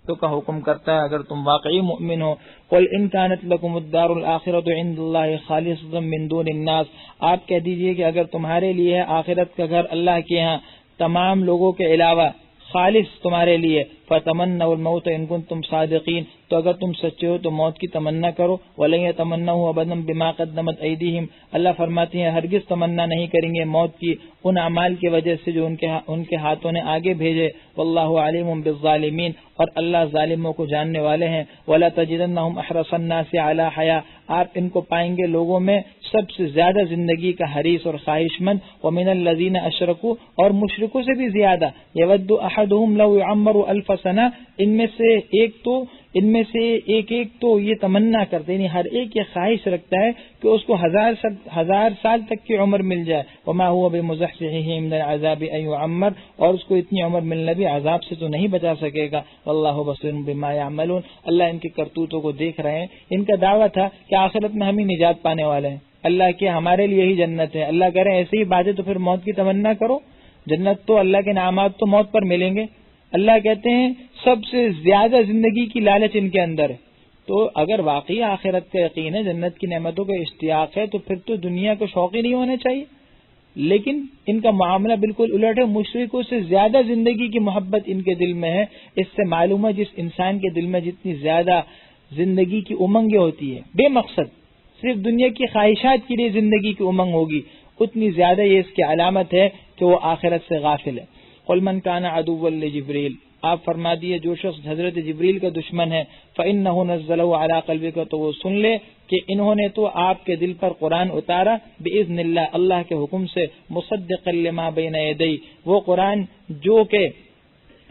تو کا حکم کرتا ہے اگر تم واقعی مؤمن ہو۔ قل ان كانت لكم الدار الآخرۃ عند اللہ خالصۃ من دون الناس، آپ کہہ دیجئے کہ اگر تمہارے لیے ہے آخرت کا گھر اللہ کے ہاں تمام لوگوں کے علاوہ، خالص تمہارے لیے، فتمنوا الموت ان کنتم صادقین، تو اگر تم سچے ہو تو موت کی تمنا کرو، ولن يتمنوا ابدا بما قدمت ایدیہم، اللہ فرماتی ہیں ہرگز تمنا نہیں کریں گے موت کی ان اعمال کی وجہ سے جو ان کے ہاتھوں نے آگے بھیجے، واللہ علیم بالظالمین، اور اللہ ظالموں کو جاننے والے ہیں۔ ولا تجدنہم احرص الناس علی حیاۃ، آپ ان کو پائیں گے لوگوں میں سب سے زیادہ زندگی کا حریص اور خواہش مند، ومن الذین اشرکوا، اور مشرکوں سے بھی زیادہ، یود احدہم لو یعمر الف سنہ، ان میں سے ایک تو یہ تمنا کرتے، یعنی ہر ایک یہ خواہش رکھتا ہے کہ اس کو ہزار سال تک کی عمر مل جائے، وما هو بمزحزحہ من العذاب ان یعمر، اور اس کو اتنی عمر ملنے بھی عذاب سے تو نہیں بچا سکے گا، واللہ بصیر بما یعملون، اللہ ان کے کرتوتوں کو دیکھ رہے ہیں۔ ان کا دعویٰ تھا کہ آخرت میں ہم ہی نجات پانے والے ہیں، اللہ کے ہمارے لیے ہی جنت ہے، اللہ کہہ رہے ہیں ایسی ہی باتیں تو پھر موت کی تمنا کرو، جنت تو اللہ کے انعامات تو موت پر ملیں گے۔ اللہ کہتے ہیں سب سے زیادہ زندگی کی لالچ ان کے اندر ہے، تو اگر واقعی آخرت کا یقین ہے، جنت کی نعمتوں کا اشتیاق ہے، تو پھر تو دنیا کو شوق ہی نہیں ہونے چاہیے۔ لیکن ان کا معاملہ بالکل الٹ ہے، مشرکوں سے زیادہ زندگی کی محبت ان کے دل میں ہے۔ اس سے معلوم ہے جس انسان کے دل میں جتنی زیادہ زندگی کی امنگیں ہوتی ہے، بے مقصد صرف دنیا کی خواہشات کے لیے زندگی کی امنگ ہوگی، اتنی زیادہ یہ اس کی علامت ہے کہ وہ آخرت سے غافل ہے۔ قل من كان عدوا لجبریل، آپ فرما دیے جو شخص حضرت جبریل کا دشمن ہے، فإنه نزله على قلبك، تو وہ سن لے کہ انہوں نے تو آپ کے دل پر قرآن اتارا، بإذن اللہ، اللہ کے حکم سے، مصدقا لما بین یدی، وہ قرآن جو کہ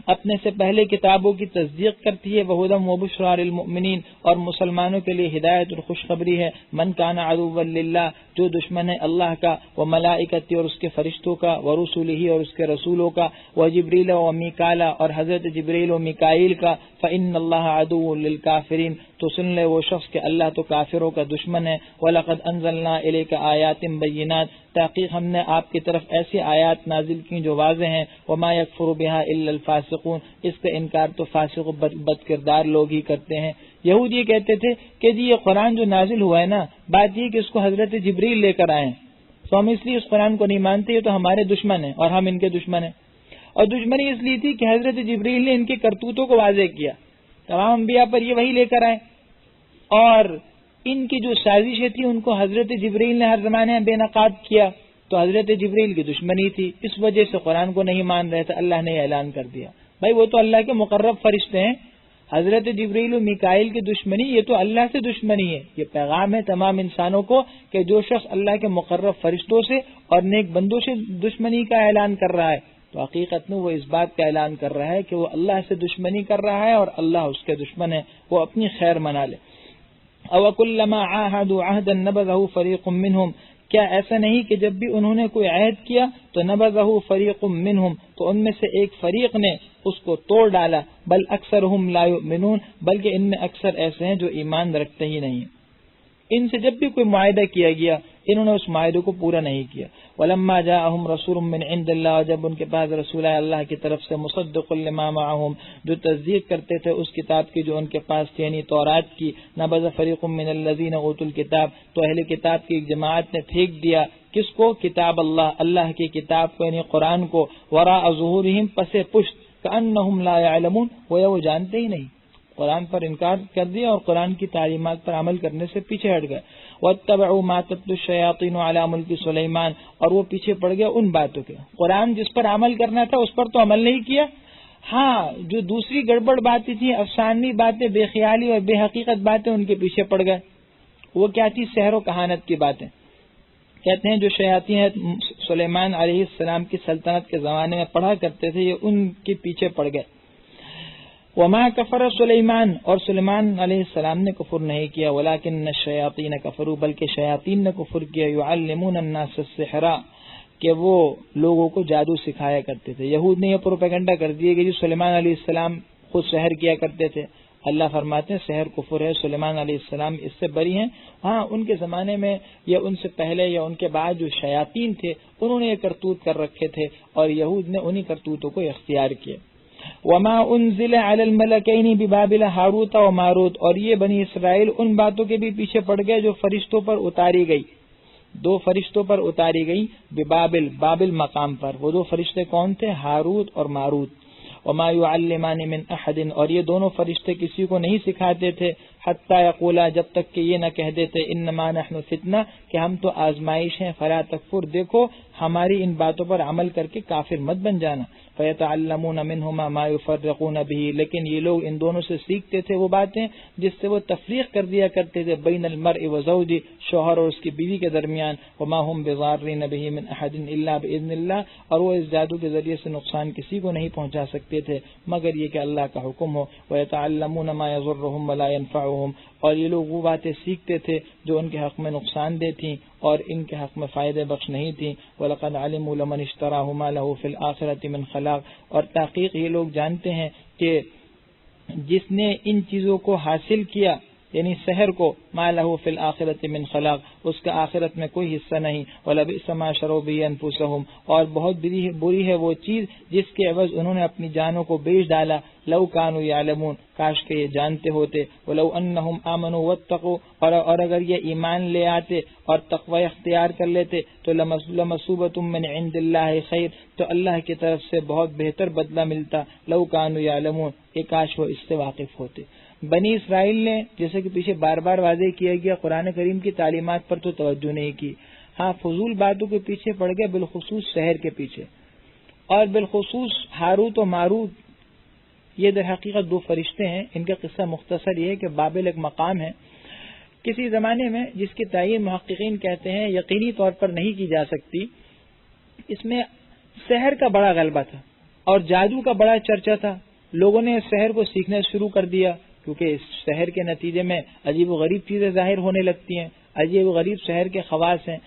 اپنے سے پہلے کتابوں کی تصدیق کرتی ہے، وہدی وبشریٰ للمؤمنین، اور مسلمانوں کے لیے ہدایت اور خوشخبری ہے۔ من کان عدوا للہ، جو دشمن ہے اللہ کا، وملائکتہ، اور اس کے فرشتوں کا، ورسلہ، اور اس کے رسولوں کا، وجبریل ومیکال، اور حضرت جبریل و میکائیل کا، فإن اللہ عدو للکافرین، تو سن لے وہ شخص کہ اللہ تو کافروں کا دشمن ہے۔ وَلَقَدْ أَنزَلْنَا إِلَيْكَ آیَاتٍ بَيِّنَاتٍ، تحقیق ہم نے آپ کی طرف ایسی آیات نازل کی جو واضح ہیں، وَمَا يَكْفُرُ بِهَا إِلَّا الْفَاسِقُونَ، اس کا انکار تو فاسق و بد کردار لوگ ہی کرتے ہیں۔ یہود یہ کہتے تھے کہ جی یہ قرآن جو نازل ہوا ہے نا، بات یہ کہ اس کو حضرت جبریل لے کر آئے ہیں، تو ہم اس لیے اس قرآن کو نہیں مانتے، یہ تو ہمارے دشمن ہیں اور ہم ان کے دشمن ہیں۔ اور دشمنی اس لیے تھی کہ حضرت جبریل نے ان کے کرتوتوں کو واضح کیا، تمام انبیاء پر یہ وہی لے کر آئے، اور ان کی جو سازشیں تھیں ان کو حضرت جبریل نے ہر زمانے میں بے نقاب کیا، تو حضرت جبریل کی دشمنی تھی، اس وجہ سے قرآن کو نہیں مان رہے تھے، اللہ نے اعلان کر دیا بھائی وہ تو اللہ کے مقرب فرشتے ہیں، حضرت جبریل و میکائیل کی دشمنی یہ تو اللہ سے دشمنی ہے۔ یہ پیغام ہے تمام انسانوں کو کہ جو شخص اللہ کے مقرب فرشتوں سے اور نیک بندوں سے دشمنی کا اعلان کر رہا ہے تو حقیقت میں وہ اس بات کا اعلان کر رہا ہے کہ وہ اللہ سے دشمنی کر رہا ہے اور اللہ اس کے دشمن ہے، وہ اپنی خیر منا لے۔ او کلما عاهدوا عهدا نبذه فريق منهم، کیا ایسا نہیں کہ جب بھی انہوں نے کوئی عہد کیا تو نبذه فريق منهم، تو ان میں سے ایک فریق نے اس کو توڑ ڈالا، بل اکثرهم لا يؤمنون، بلکہ ان میں اکثر ایسے ہیں جو ایمان رکھتے ہی نہیں۔ ان سے جب بھی کوئی معاہدہ کیا گیا انہوں نے اس معاہدے کو پورا نہیں کیا۔ ولما جاءهم رسول من عند اللہ، جب ان کے پاس رسول ہے اللہ کی طرف سے، مصدق لما معهم، جو تصدیق کرتے تھے اس کتاب کی جو ان کے پاس تھی، یعنی تورات کی، نبذ فریق من الذین اوتوا الکتاب، تو اہل کتاب کی ایک جماعت نے پھینک دیا کس کو؟ کتاب اللہ، اللہ کی کتاب کو، یعنی قرآن کو، وراء ظہورہم، پس پشت، کأنہم لا یعلمون، وہ جانتے ہی نہیں، قرآن پر انکار کر دیا اور قرآن کی تعلیمات پر عمل کرنے سے پیچھے ہٹ گئے۔ واتبعوا ما تتلو الشیاطین علی ملک سلیمان، اور وہ پیچھے پڑ گیا ان باتوں کے، قرآن جس پر عمل کرنا تھا اس پر تو عمل نہیں کیا، ہاں جو دوسری گڑبڑ باتیں تھیں، افسانوی باتیں، بے خیالی اور بے حقیقت باتیں، ان کے پیچھے پڑ گئے۔ وہ کیا تھی؟ سحر و کہانت کی باتیں۔ کہتے ہیں جو شیاطین سلیمان علیہ السلام کی سلطنت کے زمانے میں پڑھا کرتے تھے یہ ان کے پیچھے پڑ گئے۔ وما کفر سلیمان، اور سلیمان علیہ السلام نے کفر نہیں کیا، ولکن الشیاطین کفروا، بلکہ شیاطین نے کفر کیا، یعلمون الناس السحر، کہ وہ لوگوں کو جادو سکھایا کرتے تھے۔ یہود نے یہ پروپیگنڈا کر دیا کہ سلیمان علیہ السلام خود سحر کیا کرتے تھے۔ اللہ فرماتے ہیں سحر کفر ہے، سلیمان علیہ السلام اس سے بری ہیں۔ ہاں ان کے زمانے میں یا ان سے پہلے یا ان کے بعد جو شیاطین تھے انہوں نے یہ کرتوت کر رکھے تھے اور یہود نے انہی کرتوتوں کو اختیار کیا۔ وما انزل علی الملکین ببابل ہاروت و ماروت، اور یہ بنی اسرائیل ان باتوں کے بھی پیچھے پڑ گئے جو فرشتوں پر اتاری گئی، دو فرشتوں پر اتاری گئی، ببابل، بابل مقام پر۔ وہ دو فرشتے کون تھے؟ ہاروت اور ماروت۔ وما يعلمان من احد، اور یہ دونوں فرشتے کسی کو نہیں سکھاتے تھے، حتی یقولا، جب تک کہ یہ نہ کہہ دیتے، انما نحن فتنہ، کہ ہم تو آزمائش ہیں، فلا تکفر، دیکھو ہماری ان باتوں پر عمل کر کے کافر مت بن جانا۔ فیتعلمون منہما ما یفرقون به، لیکن یہ لوگ ان دونوں سے سیکھتے تھے وہ باتیں جس سے وہ تفریق کر دیا کرتے تھے بین المرء وزوجہ، شوہر اور اس کی بیوی کے درمیان، وما هم بضارین به من احد الا باذن اللہ، اور وہ اس جادو کے ذریعے سے نقصان کسی کو نہیں پہنچا سکتے تھے مگر یہ کہ اللہ کا حکم ہو۔ ویتعلمون ما یضرهم ولا ينفعهم، اور یہ لوگ وہ باتیں سیکھتے تھے جو ان کے حق میں نقصان دہ تھیں اور ان کے حق میں فائدے بخش نہیں تھیں۔ وَلَقَدْ عَلِمُوا لَمَنِ اشْتَرَاهُ مَا لَهُ فِي الْآخِرَةِ مِنْ خَلَاقٍ، اور تحقیق یہ لوگ جانتے ہیں کہ جس نے ان چیزوں کو حاصل کیا، یعنی سحر کو، ما له فی الآخرۃ من خلاق، اس کا آخرت میں کوئی حصہ نہیں، وَلَبِئْسَ مَا شَرَوْا بِهِ أَنفُسَهُمْ، اور بہت بری ہے وہ چیز جس کے عوض انہوں نے اپنی جانوں کو بیچ ڈالا، لو كانوا يعلمون، کاش کہ یہ جانتے ہوتے، وَلَوْ أَنَّهُمْ آمَنُوا وَاتَّقُوا، اور اگر یہ ایمان لے آتے اور تقوی اختیار کر لیتے تو لَمَثُوبَةٌ مِّنْ عِندِ اللَّهِ خَيْرٌ، تو اللہ کی طرف سے بہت بہتر بدلہ ملتا، لو كانوا يعلمون، کہ کاش وہ اس سے واقف ہوتے۔ بنی اسرائیل نے، جیسے کہ پیچھے بار بار واضح کیا گیا، قرآن کریم کی تعلیمات پر تو توجہ نہیں کی، ہاں فضول باتوں کے پیچھے پڑ گئے، بالخصوص سحر کے پیچھے، اور بالخصوص ہاروت و ماروت۔ یہ در حقیقت دو فرشتے ہیں، ان کا قصہ مختصر یہ ہے کہ بابل ایک مقام ہے کسی زمانے میں جس کی تعین محققین کہتے ہیں یقینی طور پر نہیں کی جا سکتی، اس میں سحر کا بڑا غلبہ تھا اور جادو کا بڑا چرچا تھا، لوگوں نے سحر کو سیکھنا شروع کر دیا کیونکہ اس شہر کے نتیجے میں عجیب و غریب چیزیں ظاہر ہونے لگتی ہیں، عجیب و غریب شہر کے خواص ہیں،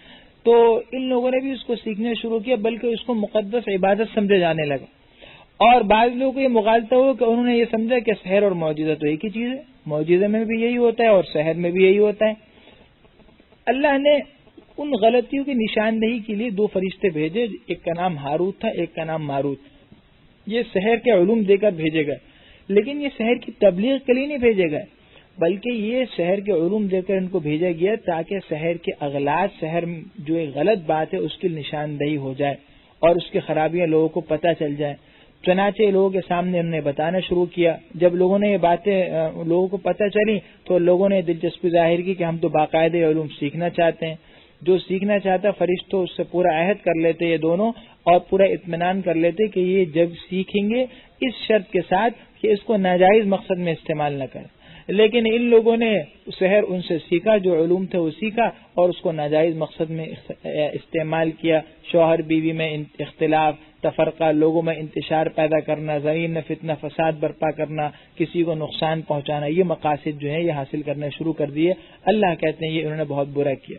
تو ان لوگوں نے بھی اس کو سیکھنا شروع کیا، بلکہ اس کو مقدس عبادت سمجھے جانے لگا، اور بعض لوگوں کو یہ مغالطہ ہو کہ انہوں نے یہ سمجھا کہ سحر اور معجزہ تو ایک ہی چیز ہے، معجزے میں بھی یہی ہوتا ہے اور سحر میں بھی یہی ہوتا ہے۔ اللہ نے ان غلطیوں کی نشاندہی کے لیے دو فرشتے بھیجے، ایک کا نام ہاروت تھا، ایک کا نام ماروت، یہ سحر کے علوم دے کر بھیجے گئے، لیکن یہ شہر کی تبلیغ کے لیے نہیں بھیجے گئے، بلکہ یہ شہر کے علوم دے کر ان کو بھیجا گیا تاکہ شہر کے اغلاط، شہر جو ایک غلط بات ہے اس کی نشاندہی ہو جائے اور اس کی خرابیاں لوگوں کو پتہ چل جائیں۔ چنانچہ لوگوں کے سامنے انہوں نے بتانا شروع کیا، جب لوگوں نے یہ باتیں لوگوں کو پتہ چلی تو لوگوں نے دلچسپی ظاہر کی کہ ہم تو باقاعدہ علوم سیکھنا چاہتے ہیں۔ جو سیکھنا چاہتا فرشتوں اس سے پورا عہد کر لیتے یہ دونوں، اور پورا اطمینان کر لیتے کہ یہ جب سیکھیں گے اس شرط کے ساتھ کہ اس کو ناجائز مقصد میں استعمال نہ کریں، لیکن ان لوگوں نے سحر ان سے سیکھا، جو علوم تھے وہ سیکھا اور اس کو ناجائز مقصد میں استعمال کیا، شوہر بیوی میں اختلاف، تفرقہ، لوگوں میں انتشار پیدا کرنا، زمین میں فتنہ فساد برپا کرنا، کسی کو نقصان پہنچانا، یہ مقاصد جو ہیں یہ حاصل کرنے شروع کر دیے۔ اللہ کہتے ہیں یہ انہوں نے بہت برا کیا۔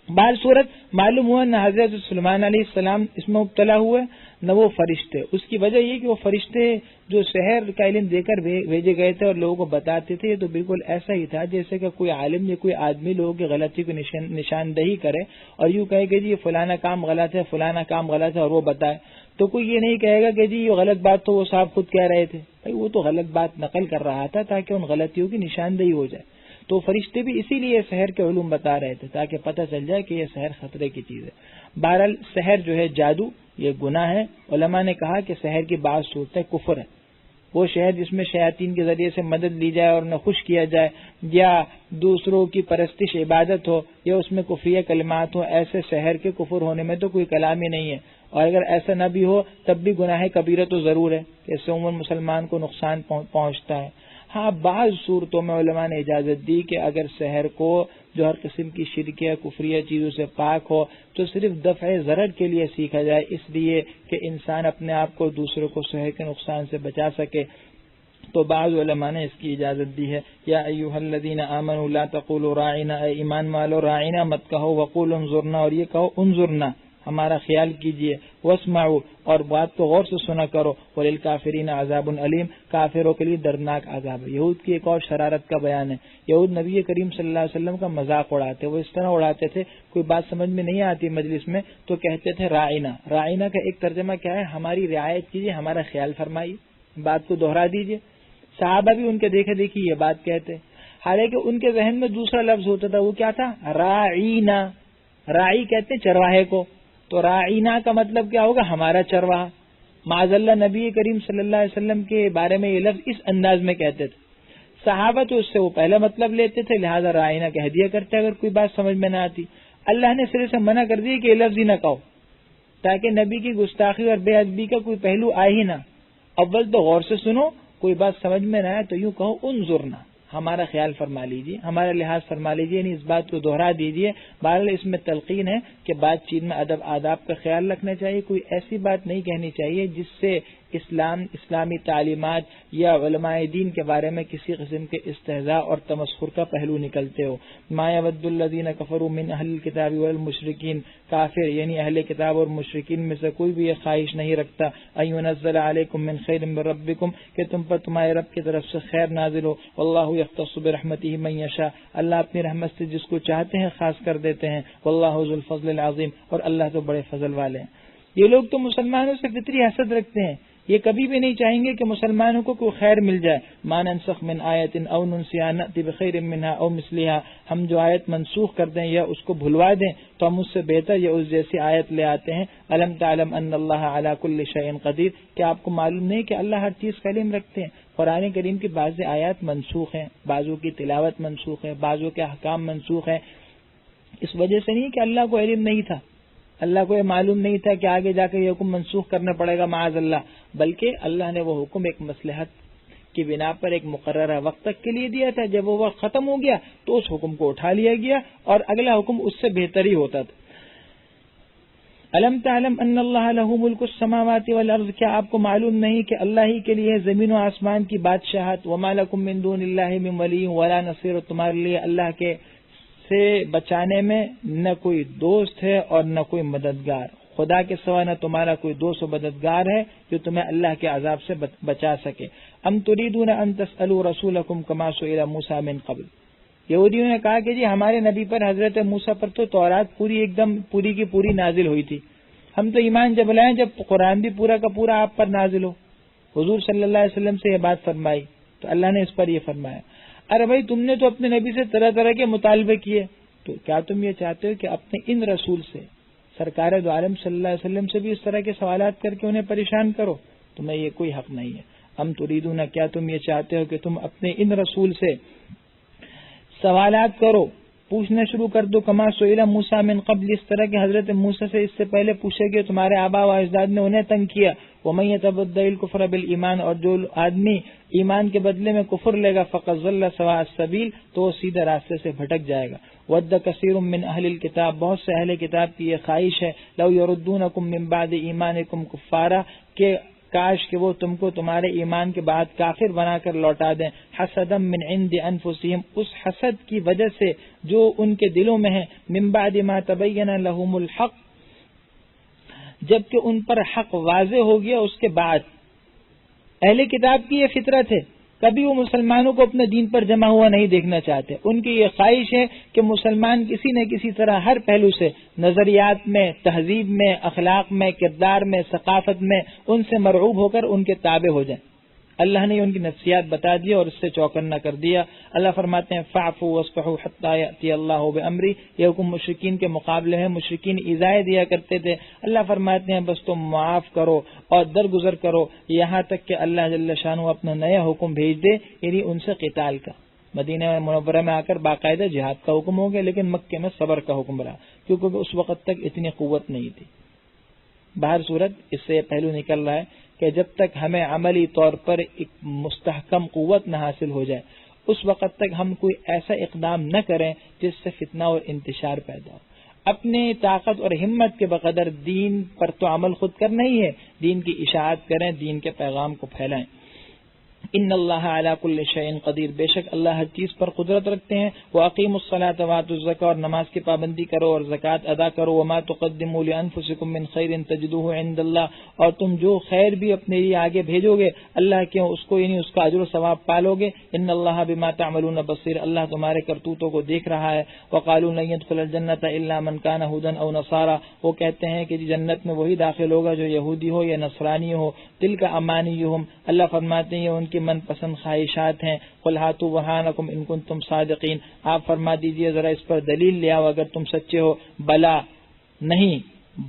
بعض صورت معلوم ہوا نہ حضرت سلیمان علیہ السلام اس میں مبتلا ہوئے نہ وہ فرشتے، اس کی وجہ یہ کہ وہ فرشتے جو سحر کا علم دے کر بھیجے گئے تھے اور لوگوں کو بتاتے تھے، یہ تو بالکل ایسا ہی تھا جیسے کہ کوئی عالم یا کوئی آدمی لوگوں کی غلطی کو نشاندہی کرے اور یوں کہے کہ جی یہ فلانا کام غلط ہے، فلانا کام غلط ہے، اور وہ بتائے، تو کوئی یہ نہیں کہے گا کہ جی یہ غلط بات تو وہ صاحب خود کہہ رہے تھے، بھائی وہ تو غلط بات نقل کر رہا تھا تاکہ ان غلطیوں کی نشاندہی ہو جائے۔ تو فرشتے بھی اسی لیے سحر کے علوم بتا رہے تھے تاکہ پتہ چل جائے کہ یہ سحر خطرے کی چیز ہے۔ بہرحال سحر جو ہے جادو، یہ گناہ ہے۔ علماء نے کہا کہ سحر کی بعض صورتیں کفر ہے، وہ شہر جس میں شیاطین کے ذریعے سے مدد لی جائے اور انہیں خوش کیا جائے، یا دوسروں کی پرستش عبادت ہو، یا اس میں کفریہ کلمات ہو، ایسے سحر کے کفر ہونے میں تو کوئی کلام ہی نہیں ہے، اور اگر ایسا نہ بھی ہو تب بھی گناہ کبیرہ تو ضرور ہے کہ اس سے عموماً مسلمان کو نقصان پہنچتا ہے۔ ہاں بعض صورتوں میں علماء نے اجازت دی کہ اگر سحر کو جو ہر قسم کی شرکیہ کفریہ چیزوں سے پاک ہو تو صرف دفع ضرر کے لیے سیکھا جائے، اس لیے کہ انسان اپنے آپ کو دوسروں کو سحر کے نقصان سے بچا سکے، تو بعض علماء نے اس کی اجازت دی ہے۔ یا ایھا الذین آمنوا لا تقولوا راعنا، اے ایمان والو راعنا مت کہو، وقولوا انظرنا، اور یہ کہو انظرنا، ہمارا خیال کیجئے، واسمعوا، اور بات کو غور سے سنا کرو، وللکافرین عذاب علیم، کافروں کے لیے دردناک عذاب ہے۔ یہود کی ایک اور شرارت کا بیان ہے، یہود نبی کریم صلی اللہ علیہ وسلم کا مذاق اڑاتے، وہ اس طرح اڑاتے تھے، کوئی بات سمجھ میں نہیں آتی مجلس میں تو کہتے تھے راعنا۔ راعنا کا ایک ترجمہ کیا ہے؟ ہماری رعایت کیجئے، ہمارا خیال فرمائیے، بات کو دوہرا دیجئے. صحابہ بھی ان کے دیکھے دیکھی یہ بات کہتے، حالانکہ ان کے ذہن میں دوسرا لفظ ہوتا تھا. وہ کیا تھا؟ راعینا. راعی کہتے ہیں چرواہے کو، تو راعینا کا مطلب کیا ہوگا؟ ہمارا چرواہا. معاذ اللہ نبی کریم صلی اللہ علیہ وسلم کے بارے میں یہ لفظ اس انداز میں کہتے تھے. صحابہ تو اس سے وہ پہلا مطلب لیتے تھے، لہذا راعینا کہہ دیا کرتے اگر کوئی بات سمجھ میں نہ آتی. اللہ نے سرے سے منع کر دیا کہ یہ لفظ ہی نہ کہو، تاکہ نبی کی گستاخی اور بے ادبی کا کوئی پہلو آئے ہی نہ. اول تو غور سے سنو، کوئی بات سمجھ میں نہ آئے تو یوں کہو انظرنا، ہمارا خیال فرما لیجیے، ہمارا لحاظ فرما لیجیے، یعنی اس بات کو دوہرا دیجیے. بہرحال اس میں تلقین ہے کہ بات چیت میں ادب آداب کا خیال رکھنا چاہیے. کوئی ایسی بات نہیں کہنی چاہیے جس سے اسلامی تعلیمات یا علماء دین کے بارے میں کسی قسم کے استہزاء اور تمسخر کا پہلو نکلتے ہو. ما یود الذین کفروا من اہل الکتاب والمشرکین، کافر یعنی اہل کتاب اور مشرکین میں سے کوئی بھی یہ خواہش نہیں رکھتا ان ینزل علیکم من خیر من ربکم، کہ تم پر تمہارے رب کی طرف سے خیر نازل ہو. واللہ یختص برحمتہ من یشاء، اللہ اپنی رحمت سے جس کو چاہتے ہیں خاص کر دیتے ہیں. واللہ ذو الفضل العظیم، اور اللہ تو بڑے فضل والے ہیں. یہ لوگ تو مسلمانوں سے فطری حسد رکھتے ہیں، یہ کبھی بھی نہیں چاہیں گے کہ مسلمانوں کو کوئی خیر مل جائے. ما ننسخ من آیت او ننسیها نأتی بخیر منها او مثلها، ہم جو آیت منسوخ کر دیں یا اس کو بھلوا دیں تو ہم اس سے بہتر یا اس جیسی آیت لے آتے ہیں. الم تعلم ان اللہ علی کل شیء قدیر، کہ آپ کو معلوم نہیں کہ اللہ ہر چیز کا علم رکھتے ہیں. قرآن کریم کی بعض آیات منسوخ ہیں، بعضوں کی تلاوت منسوخ ہے، بعضوں کے احکام منسوخ ہیں. اس وجہ سے نہیں کہ اللہ کو علم نہیں تھا، اللہ کو یہ معلوم نہیں تھا کہ آگے جا کے یہ حکم منسوخ کرنا پڑے گا معاذ اللہ، بلکہ اللہ نے وہ حکم ایک مصلحت کی بنا پر ایک مقررہ وقت تک کے لیے دیا تھا. جب وہ وقت ختم ہو گیا تو اس حکم کو اٹھا لیا گیا اور اگلا حکم اس سے بہتر ہی ہوتا تھا. الم تعلم ان اللہ لہ ملک السماوات والارض، کیا آپ کو معلوم نہیں کہ اللہ ہی کے لیے زمین و آسمان کی بادشاہت. وما لکم من دون اللہ من ولی ولا نصیر، تمہارے لیے اللہ کے سے بچانے میں نہ کوئی دوست ہے اور نہ کوئی مددگار. خدا کے سوا نہ تمہارا کوئی دوست و مددگار ہے جو تمہیں اللہ کے عذاب سے بچا سکے. ام تريدون ان تسألوا رسولکم کما سئل موسیٰ من قبل، یہودیوں نے کہا کہ جی ہمارے نبی پر حضرت موسیٰ پر تو تورات پوری کی پوری نازل ہوئی تھی، ہم تو ایمان جب لائیں جب قرآن بھی پورا کا پورا آپ پر نازل ہو. حضور صلی اللہ علیہ وسلم سے یہ بات فرمائی تو اللہ نے اس پر یہ فرمایا، ارے بھائی تم نے تو اپنے نبی سے طرح طرح کے مطالبے کیے، تو کیا تم یہ چاہتے ہو کہ اپنے ان رسول سے، سرکار دو عالم صلی اللہ علیہ وسلم سے بھی اس طرح کے سوالات کر کے انہیں پریشان کرو؟ تمہیں یہ کوئی حق نہیں ہے. ہم تریدون، کیا تم یہ چاہتے ہو کہ تم اپنے ان رسول سے سوالات کرو، پوچھنا شروع کر دو، کما سئل موسیٰ من قبل، اس طرح کہ حضرت موسیٰ سے اس سے پہلے پوچھے کہ تمہارے آبا و اجداد نے انہیں تنگ کیا. ومن يتبدل الكفر بالایمان، اور جو آدمی ایمان کے بدلے میں کفر لے گا، فقد ضل سواء السبیل، تو وہ سیدھے راستے سے بھٹک جائے گا. ود کثیر من اہل الکتاب، بہت سے اہل کتاب کی یہ خواہش ہے، لو یردونکم من بعد ایمانکم کفارا، کہ کاش کہ وہ تم کو تمہارے ایمان کے بعد کافر بنا کر لوٹا دیں. حسدا من عند انفسہم، اس حسد کی وجہ سے جو ان کے دلوں میں ہے، من بعد ما تبین لہم الحق، جبکہ ان پر حق واضح ہو گیا اس کے بعد. اہل کتاب کی یہ فطرت ہے، کبھی وہ مسلمانوں کو اپنے دین پر جمع ہوا نہیں دیکھنا چاہتے. ان کی یہ خواہش ہے کہ مسلمان کسی نہ کسی طرح ہر پہلو سے، نظریات میں، تہذیب میں، اخلاق میں، کردار میں، ثقافت میں ان سے مرعوب ہو کر ان کے تابع ہو جائیں. اللہ نے ان کی نفسیات بتا دی اور اس سے چوکنا کر دیا. اللہ فرماتے ہیں فاعفوا واصفحوا حتی یأتی اللہ بامری، یہ حکم مشرکین کے مقابلے ہے. مشرکین ایذائے دیا کرتے تھے، اللہ فرماتے ہیں بس تم معاف کرو اور درگزر کرو یہاں تک کہ اللہ جل شانہ اپنا نیا حکم بھیج دے، یعنی ان سے قتال کا. مدینہ منورہ میں آ کر باقاعدہ جہاد کا حکم ہو گیا، لیکن مکے میں صبر کا حکم رہا کیونکہ اس وقت تک اتنی قوت نہیں تھی. باہر صورت اس سے پہلو نکل رہا ہے کہ جب تک ہمیں عملی طور پر ایک مستحکم قوت نہ حاصل ہو جائے اس وقت تک ہم کوئی ایسا اقدام نہ کریں جس سے فتنہ اور انتشار پیدا ہو. اپنے طاقت اور ہمت کے بقدر دین پر تو عمل خود کرنا ہی ہے، دین کی اشاعت کریں، دین کے پیغام کو پھیلائیں. ان اللہ علی کل شیء قدیر، بے شک اللہ ہر چیز پر قدرت رکھتے ہیں. واقیموا الصلاۃ وآتوا الزکاۃ، اور نماز کی پابندی کرو اور زکوٰۃ ادا کرو. وما تقدموا لانفسکم من خیر تجدوہ عند اللہ، اور تم جو خیر بھی اپنے لیے آگے بھیجو گے اللہ کے اس کو یعنی اس کا اجر و ثواب پالو گے. ان اللہ بما تعملون بصیر، اللہ تمہارے کرتوتوں کو دیکھ رہا ہے. وقالوا لن يدخل الجنۃ الا من كان هودا او نصارى، وہ کہتے ہیں کہ جنت میں وہی داخل ہوگا جو یہودی ہو یا نصرانی ہو. تلک امانیہم، اللہ فرماتے ہیں یہ ان کی من پسند خواہشات ہیں. قل ہاتوا برہانکم ان کنتم صادقین، آپ فرما دیجئے ذرا اس پر دلیل لے آؤ اگر تم سچے ہو. بلا، نہیں،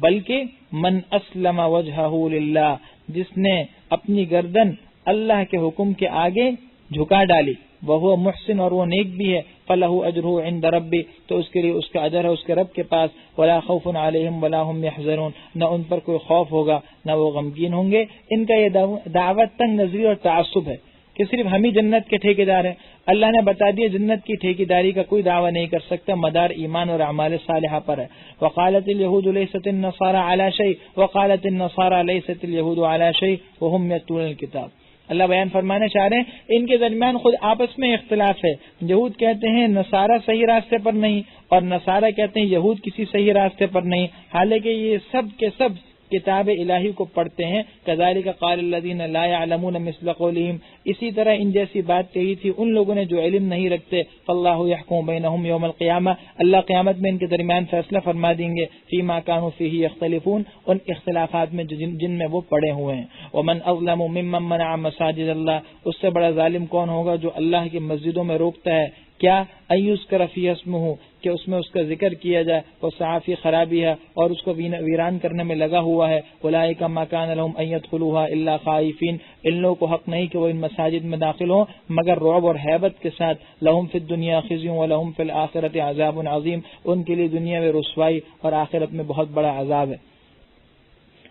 بلکہ من اسلم وجہہ للہ، جس نے اپنی گردن اللہ کے حکم کے آگے جھکا ڈالی. وہ محسن، اور وہ نیک بھی ہے. فلہ اجرہ عند ربی، تو اس کے لیے اس کا اجر ہے اس کے رب کے پاس. ولا خوف علیہم ولا هم يحزنون، نہ ان پر کوئی خوف ہوگا نہ وہ غمگین ہوں گے. ان کا یہ دعوت تنگ نظری اور تعصب ہے کہ صرف ہم ہی جنت کے ٹھیکیدار ہیں. اللہ نے بتا دیا جنت کی ٹھیکیداری کا کوئی دعویٰ نہیں کر سکتا، مدار ایمان اور اعمال صالحہ پر ہے. وقالت اليهود ليست النصارى على شيء وقالت النصارى ليست اليهود على شيء وهم يتلون الكتاب. اللہ بیان فرمانے چاہ رہے ہیں ان کے درمیان خود آپس میں اختلاف ہے. یہود کہتے ہیں نصارہ صحیح راستے پر نہیں، اور نصارہ کہتے ہیں یہود کسی صحیح راستے پر نہیں، حالانکہ یہ سب کے سب کتاب الہی کو پڑھتے ہیں. کذالک قال الذین لا يعلمون مثل قولہم، اسی طرح ان جیسی بات کہی تھی ان لوگوں نے جو علم نہیں رکھتے. فاللہ یحکم بینہم یوم القیامہ، اللہ قیامت میں ان کے درمیان فیصلہ فرما دیں گے. فیما کانوا فیہ یختلفون، ان اختلافات میں جن میں وہ پڑے ہوئے ہیں. ومن اظلم ممن منع مساجد اللہ، اس سے بڑا ظالم کون ہوگا جو اللہ کی مسجدوں میں روکتا ہے کیا ایذکر فی اسمہ، کہ اس میں اس کا ذکر کیا جائے. وہ صحافی خرابی ہے اور اس کو ویران کرنے میں لگا ہوا ہے. اولئک ما کان لهم ان يدخلوها الا خائفین، ان لوگوں کو حق نہیں کہ وہ ان مساجد میں داخل ہوں مگر رعب اور ہیبت کے ساتھ. لهم فی الدنیا خزی ولهم فی الآخرۃ عذاب عظیم، ان کے لیے دنیا میں رسوائی اور آخرت میں بہت بڑا عذاب ہے.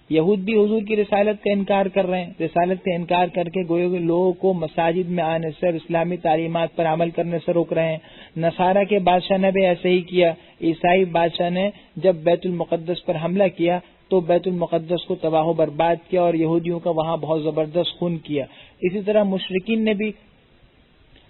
یہود بھی حضور کی رسالت کا انکار کر رہے ہیں، رسالت کا انکار کر کے گوئے لوگوں کو مساجد میں آنے سے اور اسلامی تعلیمات پر عمل کرنے سے روک رہے ہیں. نصارہ کے بادشاہ نے بھی ایسے ہی کیا. عیسائی بادشاہ نے جب بیت المقدس پر حملہ کیا تو بیت المقدس کو تباہ و برباد کیا اور یہودیوں کا وہاں بہت زبردست خون کیا. اسی طرح مشرکین نے بھی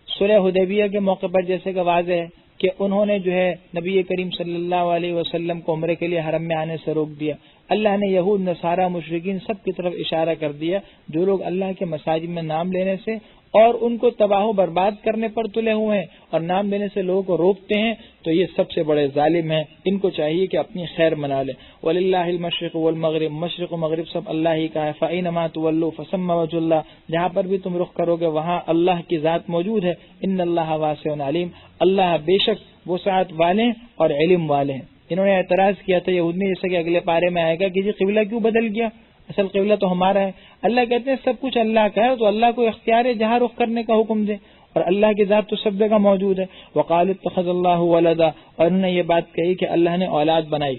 صلح حدیبیہ کے موقع پر جیسے کہ واضح ہے کہ انہوں نے جو ہے نبی کریم صلی اللہ علیہ وسلم کو عمرے کے لیے حرم میں آنے سے روک دیا. اللہ نے یہود نصارہ مشرکین سب کی طرف اشارہ کر دیا جو لوگ اللہ کے مساجد میں نام لینے سے اور ان کو تباہ و برباد کرنے پر تلے ہوئے ہیں اور نام لینے سے لوگوں کو روکتے ہیں تو یہ سب سے بڑے ظالم ہیں. ان کو چاہیے کہ اپنی خیر منا لیں. وَلِلَّهِ الْمَشْرِقُ وَالْمَغْرِبُ، مشرق و مغرب سب اللہ ہی کا ہے. فَأَيْنَمَا تُوَلُّوا فَثَمَّ وَجْهُ اللَّهِ، جہاں پر بھی تم رخ کرو گے وہاں اللہ کی ذات موجود ہے. إِنَّ اللَّهَ وَاسِعٌ عَلِيمٌ، اللہ بے شک وسعت والے اور علم والے ہیں. انہوں نے اعتراض کیا تھا یہود نے، جیسے کہ اگلے پارے میں آئے گا کہ جی قبلہ کیوں بدل گیا، اصل قبلہ تو ہمارا ہے. اللہ کہتے ہیں سب کچھ اللہ کا ہے تو اللہ کو اختیار ہے جہاں رخ کرنے کا حکم دے، اور اللہ کی ذات تو سب جگہ موجود ہے. وقالوا اتخذ اللہ ولدا، اور انہوں نے یہ بات کہی کہ اللہ نے اولاد بنائی.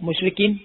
مشرکین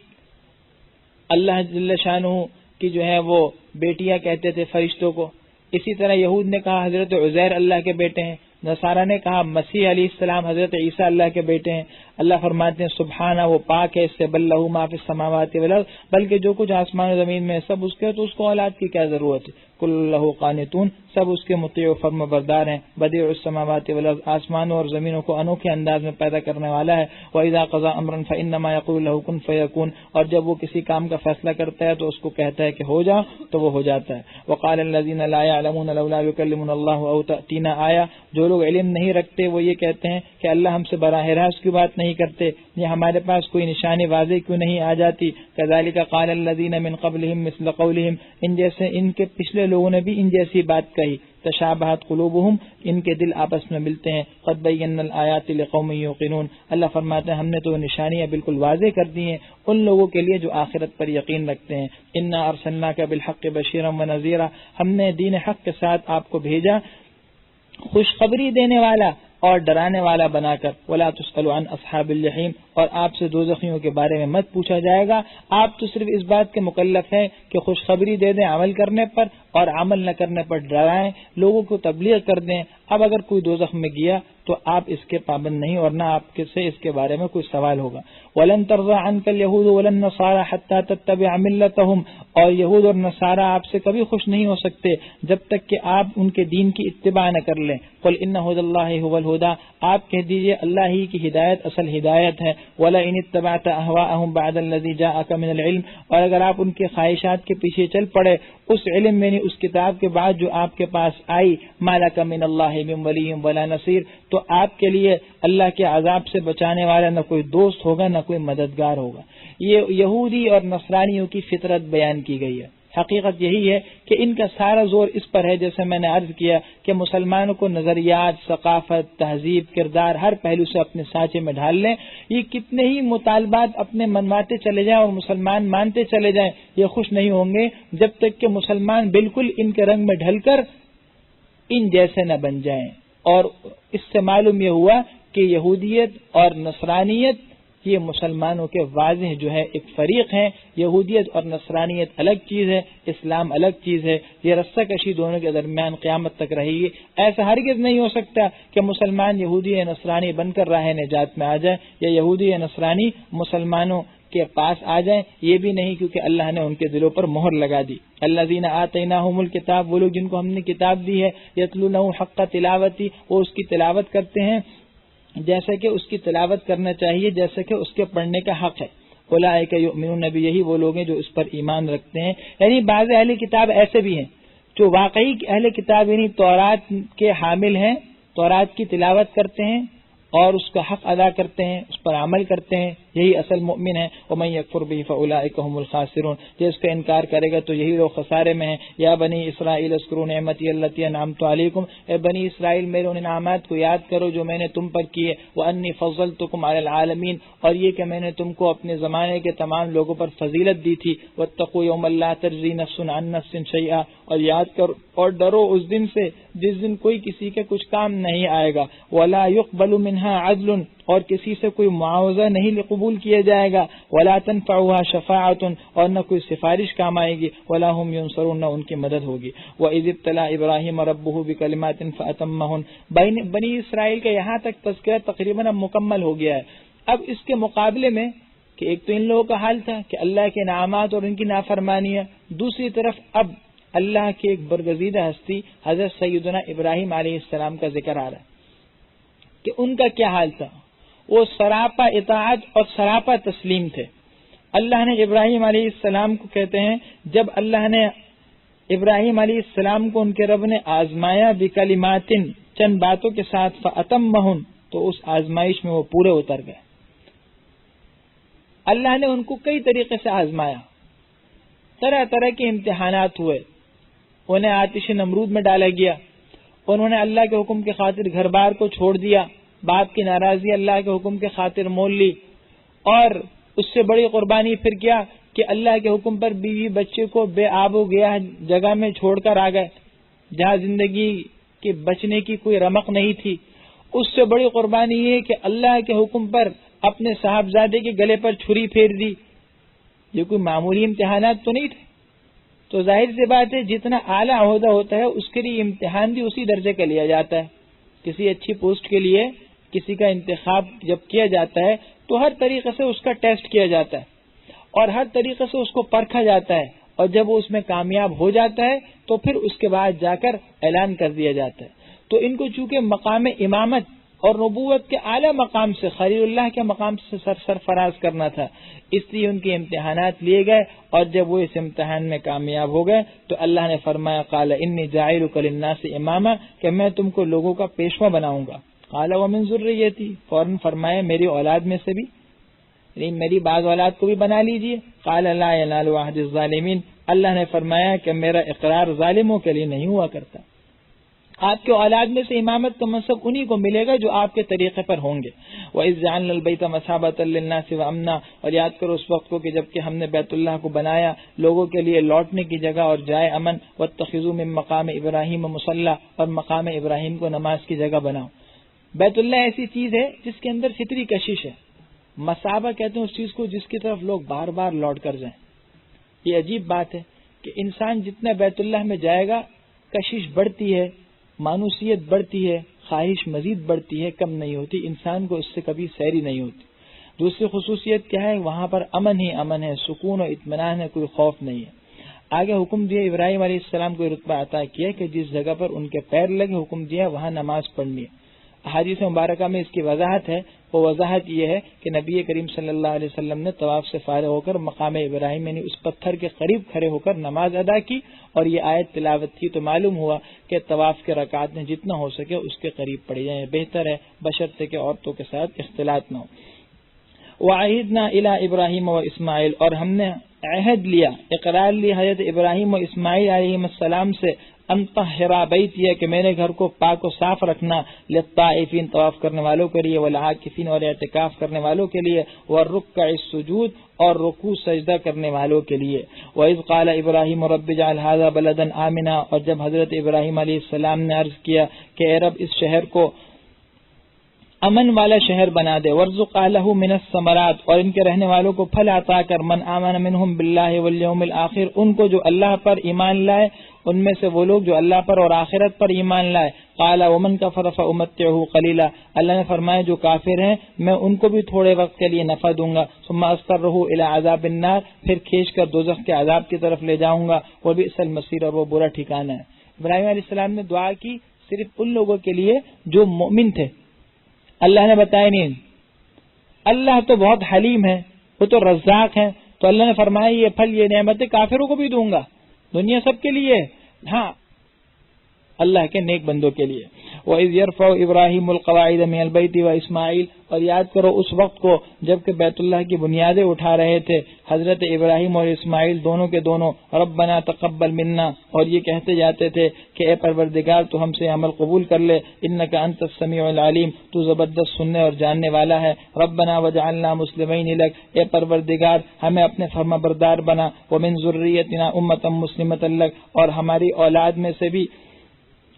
اللہ جل شانہ کی جو ہے وہ بیٹیاں کہتے تھے فرشتوں کو. اسی طرح یہود نے کہا حضرت عزیر اللہ کے بیٹے ہیں، نصارہ نے کہا مسیح علیہ السلام حضرت عیسیٰ اللہ کے بیٹے ہیں. اللہ فرماتے ہیں سبحانہ، وہ پاک ہے اس سے، بل لہ ما فی السماوات والارض، بلکہ جو کچھ آسمان و زمین میں سب اس کے، تو اس کو اولاد کی کیا ضرورت ہے. کل لہ قانتون، سب اس کے مطیع و فرم بردار ہیں. بدیع السماوات والارض، آسمانوں اور زمینوں کو انوکھے انداز میں پیدا کرنے والا ہے. واذا قضى امرا فانما يقول له كن فيكون، اور جب وہ کسی کام کا فیصلہ کرتا ہے تو اس کو کہتا ہے کہ ہو جا تو وہ ہو جاتا ہے. وقال الذين لا يعلمون لولا يكلمنا الله او تاتينا آية، جو لوگ علم نہیں رکھتے وہ یہ کہتے ہیں کہ اللہ ہم سے براہ راست کی بات نہیں کرتے، یہ ہمارے پاس کوئی نشانی واضح کیوں نہیں آ جاتی. كذلك قال الذين من قبلهم مثل قولهم، ان جیسے ان کے پچھلے لوگوں نے بھی ان جیسی بات کہی. تشابہت قلوبہم، ان کے دل آپس میں ملتے ہیں. قد بینا الآیات لقوم یوقنون، اللہ فرماتے ہیں ہم نے تو نشانیاں بالکل واضح کر دی ہیں ان لوگوں کے لیے جو آخرت پر یقین رکھتے ہیں. انا ارسلناک بالحق بشیرا ونذیرا، ہم نے دین حق کے ساتھ آپ کو بھیجا خوشخبری دینے والا اور ڈرانے والا بنا کر. ولا تسأل عن اصحاب الجحیم، اور آپ سے دوزخیوں کے بارے میں مت پوچھا جائے گا. آپ تو صرف اس بات کے مکلف ہیں کہ خوشخبری دے دیں عمل کرنے پر اور عمل نہ کرنے پر ڈرائیں، لوگوں کو تبلیغ کر دیں. اب اگر کوئی دوزخ میں گیا تو آپ اس کے پابند نہیں اور نہ آپ سے اس کے بارے میں کوئی سوال ہوگا. ولن ترضى عنك اليهود ولا النصارى حتى تتبع ملتهم، اور یہود اور نصارہ آپ سے کبھی خوش نہیں ہو سکتے جب تک کہ آپ ان کے دین کی اتباع نہ کر لیں۔ قل ان ھدی اللہ ھو الھدی، آپ کہہ دیجئے اللہ ہی کی ہدایت اصل ہدایت ہے۔ ولئن اتبعت اهواءهم بعد الذي جاءك من العلم، اور اگر آپ ان کے خواہشات کے پیچھے چل پڑے اس علم میں اس کتاب کے بعد جو آپ کے پاس آئی، ما لک من اللہ من ولی ولا نصیر، تو آپ کے لیے اللہ کے عذاب سے بچانے والا نہ کوئی دوست ہوگا نہ کوئی مددگار ہوگا۔ یہ یہودی اور نصرانیوں کی فطرت بیان کی گئی ہے۔ حقیقت یہی ہے کہ ان کا سارا زور اس پر ہے، جیسے میں نے عرض کیا کہ مسلمانوں کو نظریات، ثقافت، تہذیب، کردار ہر پہلو سے اپنے سانچے میں ڈھال لیں۔ یہ کتنے ہی مطالبات اپنے منواتے چلے جائیں اور مسلمان مانتے چلے جائیں، یہ خوش نہیں ہوں گے جب تک کہ مسلمان بالکل ان کے رنگ میں ڈھل کر ان جیسے نہ بن جائیں۔ اور اس سے معلوم یہ ہوا کہ یہودیت اور نصرانیت یہ مسلمانوں کے واضح جو ہے ایک فریق ہیں۔ یہودیت اور نصرانیت الگ چیز ہے، اسلام الگ چیز ہے۔ یہ رسہ کشی دونوں کے درمیان قیامت تک رہے گی۔ ایسا ہرگز نہیں ہو سکتا کہ مسلمان یہودی یا نصرانی بن کر راہ نجات میں آ جائے، یا یہودی یا نصرانی مسلمانوں کے پاس آ جائیں، یہ بھی نہیں، کیونکہ اللہ نے ان کے دلوں پر مہر لگا دی۔ الذین آتیناہم الکتاب، وہ لوگ جن کو ہم نے کتاب دی ہے، یتلونہ حق تلاوتی، وہ اس کی تلاوت کرتے ہیں جیسے کہ اس کی تلاوت کرنا چاہیے، جیسے کہ اس کے پڑھنے کا حق ہے۔ اولئک یؤمنون بہ، یہی وہ لوگ ہیں جو اس پر ایمان رکھتے ہیں۔ یعنی بعض اہل کتاب ایسے بھی ہیں جو واقعی اہل کتاب یعنی تورات کے حامل ہیں، تورات کی تلاوت کرتے ہیں اور اس کا حق ادا کرتے ہیں، اس پر عمل کرتے ہیں، یہی اصل مؤمن ہے۔ ومن یکفر بہ فاولئک هم الخاسرون، جو اس کا انکار کرے گا تو یہی لوگ خسارے میں ہیں۔ یا بنی اسرائیل اذکروا نعمتی التی انعمت علیکم، اے بنی اسرائیل میرے ان انعامات کو یاد کرو جو میں نے تم پر کیے۔ وانی فضلتکم علی العالمین، اور یہ کہ میں نے تم کو اپنے زمانے کے تمام لوگوں پر فضیلت دی تھی۔ واتقوا یوما لا تجزی نفس عن نفس شیئا، اور یاد کرو اور ڈرو اس دن سے جس دن کوئی کسی کے کچھ کام نہیں آئے گا۔ ولا يقبل منها عدل، اور کسی سے کوئی معاوضہ نہیں قبول کیا جائے گا۔ ولا تنفعها شفاعۃ، اور نہ کوئی سفارش کام آئے گی۔ ولا هم ينصرون، نہ ان کی مدد ہوگی۔ وَإِذِ ابْتَلَىٰ إِبْرَاهِيمَ رَبُّهُ بِكَلِمَاتٍ فَأَتَمَّهُنَّ، بنی اسرائیل کا یہاں تک تذکرہ تقریباً اب مکمل ہو گیا ہے۔ اب اس کے مقابلے میں کہ ایک تو ان لوگوں کا حال تھا کہ اللہ کے انعامات اور ان کی نافرمانی ہے، دوسری طرف اب اللہ کی ایک برگزیدہ ہستی حضرت سیدنا ابراہیم علیہ السلام کا ذکر آ رہا ہے کہ ان کا کیا حال تھا۔ وہ سراپا اطاعت اور سراپا تسلیم تھے۔ اللہ نے ابراہیم علیہ السلام کو کہتے ہیں، جب اللہ نے ابراہیم علیہ السلام کو ان کے رب نے آزمایا بکلمات، چند باتوں کے ساتھ، فأتمہن، تو اس آزمائش میں وہ پورے اتر گئے۔ اللہ نے ان کو کئی طریقے سے آزمایا، طرح طرح کے امتحانات ہوئے۔ انہیں آتش نمرود میں ڈالا گیا، انہوں نے اللہ کے حکم کی خاطر گھر بار کو چھوڑ دیا، باپ کی ناراضی اللہ کے حکم کی خاطر مول لی، اور اس سے بڑی قربانی پھر کیا کہ اللہ کے حکم پر بیوی بچے کو بے آب و گیا جگہ میں چھوڑ کر آ گئے جہاں زندگی کے بچنے کی کوئی رمق نہیں تھی۔ اس سے بڑی قربانی یہ کہ اللہ کے حکم پر اپنے صاحبزادے کے گلے پر چھری پھیر دی۔ یہ کوئی معمولی امتحانات تو نہیں تھے۔ تو ظاہر سی بات ہے جتنا اعلیٰ عہدہ ہوتا ہے اس کے لیے امتحان بھی اسی درجے کا لیا جاتا ہے۔ کسی اچھی پوسٹ کے لیے کسی کا انتخاب جب کیا جاتا ہے تو ہر طریقے سے اس کا ٹیسٹ کیا جاتا ہے اور ہر طریقے سے اس کو پرکھا جاتا ہے، اور جب وہ اس میں کامیاب ہو جاتا ہے تو پھر اس کے بعد جا کر اعلان کر دیا جاتا ہے۔ تو ان کو چونکہ مقام امامت اور نبوت کے اعلیٰ مقام سے، خلیل اللہ کے مقام سے سرفراز کرنا تھا، اس لیے ان کے امتحانات لیے گئے، اور جب وہ اس امتحان میں کامیاب ہو گئے تو اللہ نے فرمایا قال انی جاعلک للناس اماما، کہ میں تم کو لوگوں کا پیشوا بناؤں گا۔ قال ومن ذریتی، فوراً فرمایا میری اولاد میں سے بھی، یعنی میری بعض اولاد کو بھی بنا لیجئے۔ قال لا ینال عہد الظالمین، اللہ نے فرمایا کہ میرا اقرار ظالموں کے لیے نہیں ہوا کرتا۔ آپ کے اولاد میں سے امامت کا منصب انہی کو ملے گا جو آپ کے طریقے پر ہوں گے۔ وَإِذْ جَعَلْنَا الْبَيْتَ مَثَابَةً لِلنَّاسِ وَأَمْنًا، اور یاد کرو اس وقت کو کہ جب کہ ہم نے بیت اللہ کو بنایا لوگوں کے لیے لوٹنے کی جگہ اور جائے امن۔ وَاتَّخِذُوا مِن مَّقَامِ إِبْرَاهِيمَ مُصَلًّى، اور مقام ابراہیم کو نماز کی جگہ بناؤ۔ بیت اللہ ایسی چیز ہے جس کے اندر فطری کشش ہے۔ مصابہ کہتے ہیں اس چیز کو جس کی طرف لوگ بار بار لوٹ کر جائیں۔ یہ عجیب بات ہے کہ انسان جتنا بیت اللہ میں جائے گا کشش بڑھتی ہے، مانوسیت بڑھتی ہے، خواہش مزید بڑھتی ہے، کم نہیں ہوتی۔ انسان کو اس سے کبھی سیری نہیں ہوتی۔ دوسری خصوصیت کیا ہے؟ وہاں پر امن ہی امن ہے، سکون و اطمینان ہے، کوئی خوف نہیں ہے۔ آگے حکم دیا ابراہیم علیہ السلام کو رتبہ عطا کیا کہ جس جگہ پر ان کے پیر لگے حکم دیا وہاں نماز پڑھنی ہے۔ احادیث مبارکہ میں اس کی وضاحت ہے، وہ وضاحت یہ ہے کہ نبی کریم صلی اللہ علیہ وسلم نے طواف سے فارغ ہو کر مقام ابراہیم یعنی اس پتھر کے قریب کھڑے ہو کر نماز ادا کی اور یہ آیت تلاوت کی، تو معلوم ہوا کہ طواف کے رکعات میں جتنا ہو سکے اس کے قریب پڑھی جائیں، بہتر ہے، بشرطے کہ عورتوں کے ساتھ اختلاط نہ ہو۔ وعہدنا الی ابراہیم و اسماعیل، اور ہم نے عہد لیا، اقرار لیا حضرت ابراہیم و اسماعیل علیہ السلام سے، ان طہرا بیتی، کہ میرے گھر کو پاک و صاف رکھنا، للطائفین، طواف کرنے والوں کے لیے، والعاکفین، اور اعتکاف کرنے والوں کے لیے، والرکع السجود، اور رکوع سجدہ کرنے والوں کے لیے۔ وَإِذْ قَالَ إِبْرَاهِيمُ رَبِّ اجْعَلْ هَذَا بَلَدًا آمِنًا، اور جب حضرت ابراہیم علیہ السلام نے عرض کیا کہ اے رب اس شہر کو امن والا شہر بنا دے، وارزق اہلہ من الثمرات، اور ان کے رہنے والوں کو پھل عطا کر، من آمن منہم باللہ والیوم الآخر، ان کو جو اللہ پر ایمان لائے، ان میں سے وہ لوگ جو اللہ پر اور آخرت پر ایمان لائے۔ قال ومن کفر فامتعہ قلیلا، اللہ نے فرمایا جو کافر ہیں میں ان کو بھی تھوڑے وقت کے لیے نفع دوں گا، ثم اضطرہ الی عذاب النار، پھر کھینچ کر دوزخ کے عذاب کی طرف لے جاؤں گا، وبئس المصیر، اور وہ برا ٹھکانہ ہے۔ ابراہیم علیہ السلام نے دعا کی صرف ان لوگوں کے لیے جو مومن تھے، اللہ نے بتایا نہیں۔ اللہ تو بہت حلیم ہے، وہ تو رزاق ہے، تو اللہ نے فرمایا یہ پھل یہ نعمتیں کافروں کو بھی دوں گا، دنیا سب کے لیے، ہاں اللہ کے نیک بندوں کے لیے۔ وَإِذْ يَرْفَعُ إِبْرَاهِيمُ الْقَوَاعِدَ مِنَ الْبَيْتِ وَإِسْمَاعِيلُ، اور یاد کرو اس وقت کو جب کہ بیت اللہ کی بنیادیں اٹھا رہے تھے حضرت ابراہیم اور اسماعیل دونوں کے دونوں، ربنا تقبل منا، اور یہ کہتے جاتے تھے کہ اے پروردگار تو ہم سے عمل قبول کر لے، انک انت السمیع العلیم، تو زبردست سننے اور جاننے والا ہے، ربنا وجعلنا مسلمین لک، اے پروردگار ہمیں اپنے فرما بردار بنا، ومن ذریتنا امۃ مسلمۃ لک، اور ہماری اولاد میں سے بھی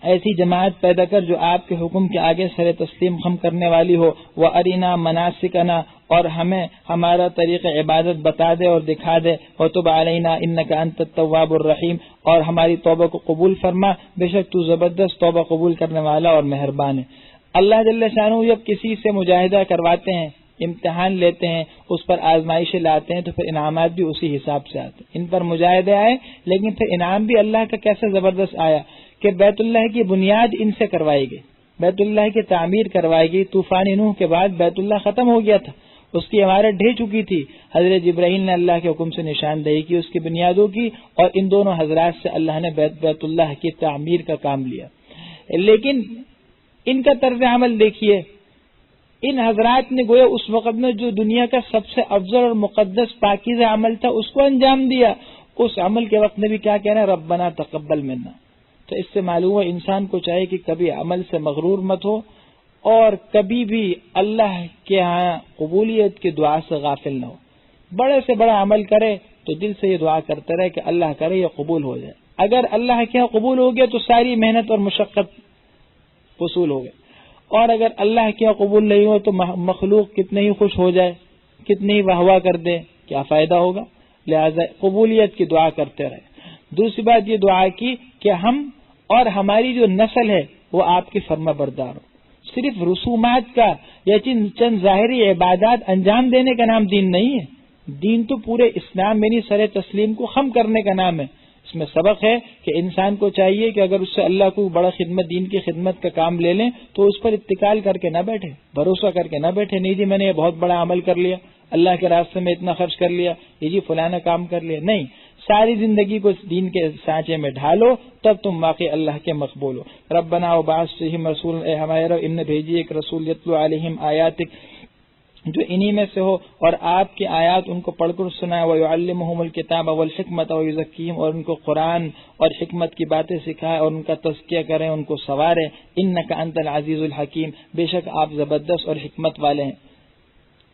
ایسی جماعت پیدا کر جو آپ کے حکم کے آگے سر تسلیم خم کرنے والی ہو، وَأَرِنَا مَنَاسِكَنَا، اور ہمیں ہمارا طریق عبادت بتا دے اور دکھا دے، وَتُبْ عَلَيْنَا إِنَّكَ أَنْتَ التَّوَّابُ الرَّحِيمُ، اور ہماری توبہ کو قبول فرما، بے شک تو زبردست توبہ قبول کرنے والا اور مہربان ہے۔ اللہ جل شانہ جب کسی سے مجاہدہ کرواتے ہیں، امتحان لیتے ہیں، اس پر آزمائشیں لاتے ہیں، تو پھر انعامات بھی اسی حساب سے آتے ہیں۔ ان پر مجاہدے آئے لیکن پھر انعام بھی اللہ کا کیسے زبردست آیا کہ بیت اللہ کی بنیاد ان سے کروائی گئی، بیت اللہ کی تعمیر کروائی گئی۔ طوفان نوح کے بعد بیت اللہ ختم ہو گیا تھا، اس کی عمارت ڈھہ چکی تھی، حضرت جبرائیل نے اللہ کے حکم سے نشاندہی کی اس کی بنیادوں کی، اور ان دونوں حضرات سے اللہ نے بیت اللہ کی تعمیر کا کام لیا۔ لیکن ان کا طرز عمل دیکھیے، ان حضرات نے گویا اس وقت میں جو دنیا کا سب سے افضل اور مقدس پاکیزہ عمل تھا اس کو انجام دیا، اس عمل کے وقت میں بھی کیا کہنا، ربنا تقبل منا۔ تو اس سے معلوم ہے انسان کو چاہیے کہ کبھی عمل سے مغرور مت ہو، اور کبھی بھی اللہ کے ہاں قبولیت کی دعا سے غافل نہ ہو۔ بڑے سے بڑا عمل کرے تو دل سے یہ دعا کرتے رہے کہ اللہ کرے یہ قبول ہو جائے۔ اگر اللہ کے ہاں قبول ہو گیا تو ساری محنت اور مشقت وصول ہو گئے، اور اگر اللہ کے ہاں قبول نہیں ہو تو مخلوق کتنے ہی خوش ہو جائے، کتنی ہی واہ واہ کر دے، کیا فائدہ ہوگا؟ لہذا قبولیت کی دعا کرتے رہے۔ دوسری بات یہ دعا کی کہ ہم اور ہماری جو نسل ہے وہ آپ کی فرما بردار ہو۔ صرف رسومات کا یا چند ظاہری عبادات انجام دینے کا نام دین نہیں ہے، دین تو پورے اسلام یعنی سر تسلیم کو خم کرنے کا نام ہے۔ اس میں سبق ہے کہ انسان کو چاہیے کہ اگر اس سے اللہ کو بڑا خدمت، دین کی خدمت کا کام لے لیں تو اس پر اتکال کر کے نہ بیٹھے، بھروسہ کر کے نہ بیٹھے، نہیں جی میں نے یہ بہت بڑا عمل کر لیا، اللہ کے راستے میں اتنا خرچ کر لیا، یہ جی فلانا کام کر لیا، نہیں، ساری زندگی کو دین کے سانچے میں ڈھالو، تب تم واقعی اللہ کے مقبول ہو۔ ربنا وبعث فیہم رسول، اے ہمارے رب ان بھیجی ایک رسول، یتلو علیہم آیاتک، جو انہی میں سے ہو اور آپ کی آیات ان کو پڑھ کر سنائے، وَيُعَلِّمُهُمُ الْكِتَابَ وَالْحِكْمَةَ وَيُزَكِّيهِمْ، اور ان کو قرآن اور حکمت کی باتیں سکھائے اور ان کا تزکیہ کریں، ان کو سنوارے۔ اِنَّكَ أَنْتَ الْعَزِيزُ الْحَكِيمُ، بے شک آپ زبردست اور حکمت والے ہیں۔